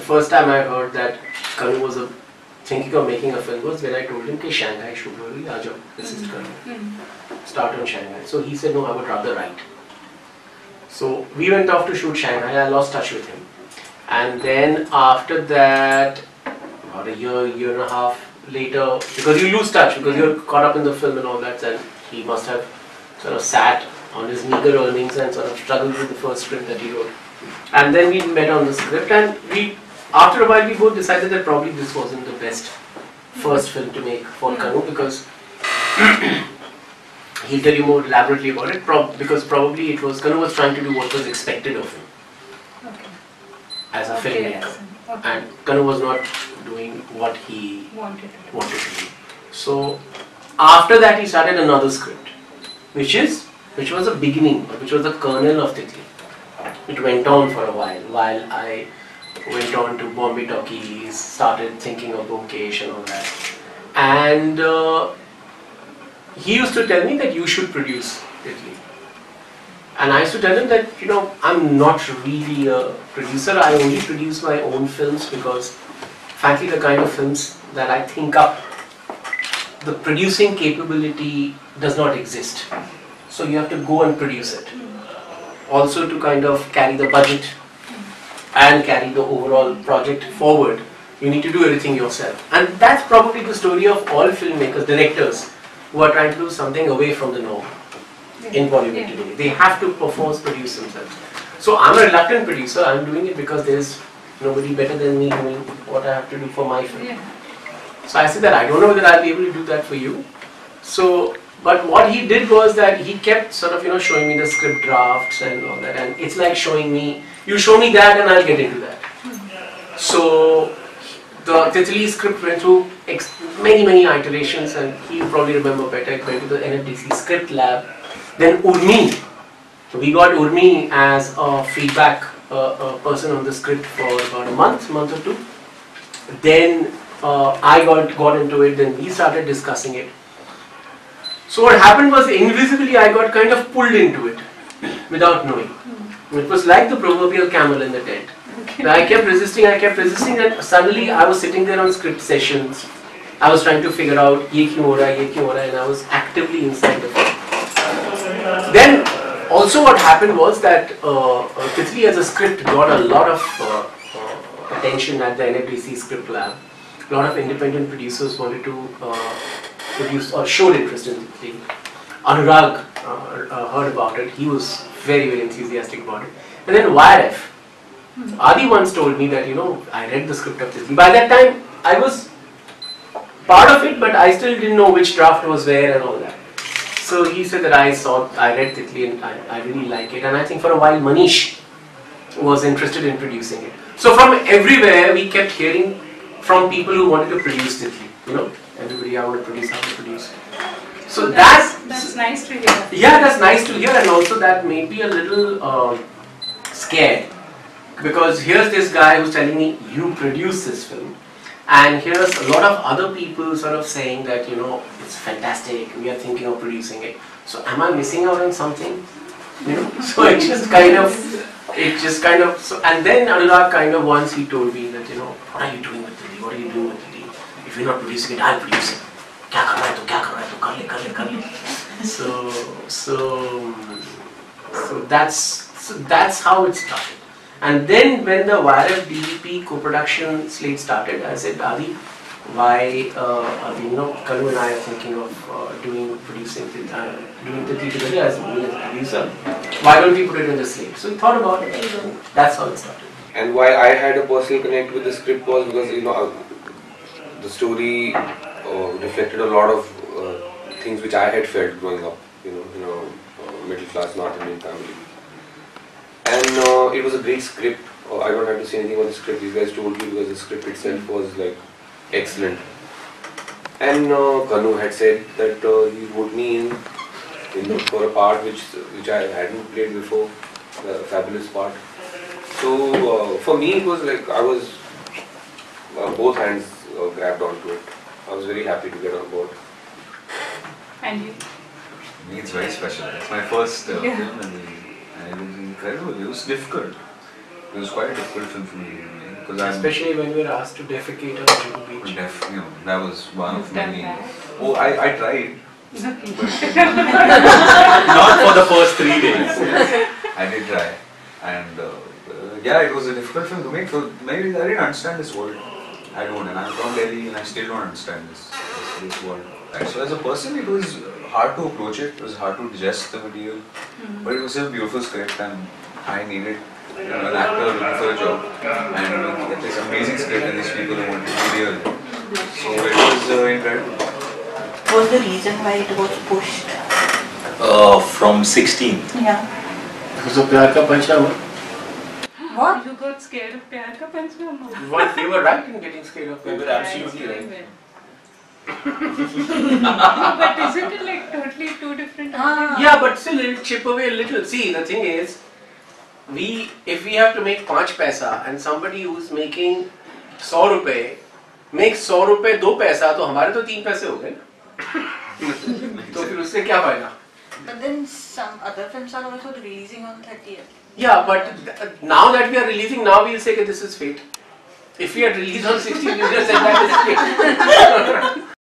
first time I heard that Kanu was thinking of making a film was when I told him कि Shanghai shoot हो रही, आ जाओ, assist करो, start on Shanghai. So he said no, I would rather write. So we went off to shoot Shanghai. I lost touch with him, and then after that, about a year and a half later, because you lose touch because you're caught up in the film and all that, and he must have sort of sat on his meager earnings and sort of struggled with the first script that he wrote. And then we met on the script, and after a while we both decided that probably this wasn't the best first film to make for Kanu, because he'll tell you more elaborately about it, because probably Kanu was trying to do what was expected of him as a filmmaker, and Kanu was not doing what he wanted to do. So after that he started another script, which was a beginning, which was the kernel of Titli. It went on for a while I went on to Bombay Talkies, started thinking of Bhumkesh and all that. And he used to tell me that you should produce Titli. And I used to tell him that, I'm not really a producer, I only produce my own films because, frankly, the kind of films that I think up, the producing capability does not exist. So you have to go and produce it. Also to kind of carry the budget and carry the overall project forward, you need to do everything yourself. And that's probably the story of all filmmakers, directors, who are trying to do something away from the norm in Bollywood today. They have to perforce, produce themselves. So I'm a reluctant producer. I'm doing it because there's nobody better than me doing what I have to do for my film. So I said that I don't know whether I'll be able to do that for you. So, but what he did was that he kept sort of showing me the script drafts and all that, and it's like showing me, you show me that and I'll get into that. So the Titli script went through many iterations, and he'll probably remember better. It went to the NFDC script lab. Then Urmi, we got Urmi as a feedback person on the script for about a month or two. Then I got into it, then we started discussing it. So what happened was, invisibly I got kind of pulled into it without knowing. It was like the proverbial camel in the tent. I kept resisting, and suddenly I was sitting there on script sessions. I was trying to figure out ye kyun ho raha, and I was actively inside the film. Then also what happened was that Titli as a script got a lot of attention at the NFDC script lab. A lot of independent producers wanted to produce or showed interest in Titli. Anurag heard about it. He was very enthusiastic about it. And then YRF. Adi once told me that, I read the script of Titli. By that time, I was part of it, but I still didn't know which draft was where and all that. So he said that I read Titli and I really like it. And I think for a while Manish was interested in producing it. So from everywhere, we kept hearing from people who wanted to produce Titli. Everybody, I want to produce, how to produce. So that's nice to hear. Yeah, that's nice to hear, and also that made me a little scared, because here's this guy who's telling me, you produce this film, and here's a lot of other people sort of saying that, it's fantastic, we are thinking of producing it. So am I missing out on something? So it just kind of, so, and then Anurag kind of once he told me that, what are you doing with Titli? What are you doing with Titli? If you're not producing it, I'll produce it. क्या कर रहा है तो कर ले. So that's how it started. And then when the YRF DDP co-production slate started, I said, Adi, why Kanu and I are thinking of doing Titli together as me as a producer. Why don't we put it in the slate? So we thought about it, and that's how it started. And why I had a personal connect with the script was because the story reflected a lot of things which I had felt growing up, middle class North Indian family. And it was a great script. I don't have to say anything about the script. These guys told me because the script itself was like excellent. And Kanu had said that he put me in for a part which I hadn't played before, a fabulous part. So for me it was like I was both hands grabbed onto it. I was very happy to get on board. And you? For me it's very special. It's my first film and it was incredible. It was difficult. It was quite a difficult film for me to make. Because Especially when we were asked to defecate on the beach. that was one of You've done many. that? Oh, I tried. Not for the first 3 days. I did try, and yeah, it was a difficult film to make. So maybe I didn't understand this world. I don't, and I'm from Delhi, and I still don't understand this world. And so as a person, it was hard to approach it. It was hard to digest the material, but it was a beautiful script, and I needed an actor looking for a job, and with this amazing script and these people who wanted to be real. So it was incredible. What was the reason why it was pushed? From 16. Yeah. Because of Pyar Ka Panchnama. What? You got scared of Pyar Ka Panchnama? You were right in getting scared of We were absolutely right. But isn't it like totally two different ideas? Yeah, but still it'll chip away a little. See, the thing is, if we have to make 5 paisa and somebody who's making 100 rupees makes 100 rupees 2 paisa, तो हमारे तो 3 पैसे हो गए ना. तो फिर उससे क्या फायदा? But then some other films are also releasing on 30th. Yeah, but now that we are releasing, now we'll say that this is fate. If we had released on 16, we would have said that is fate.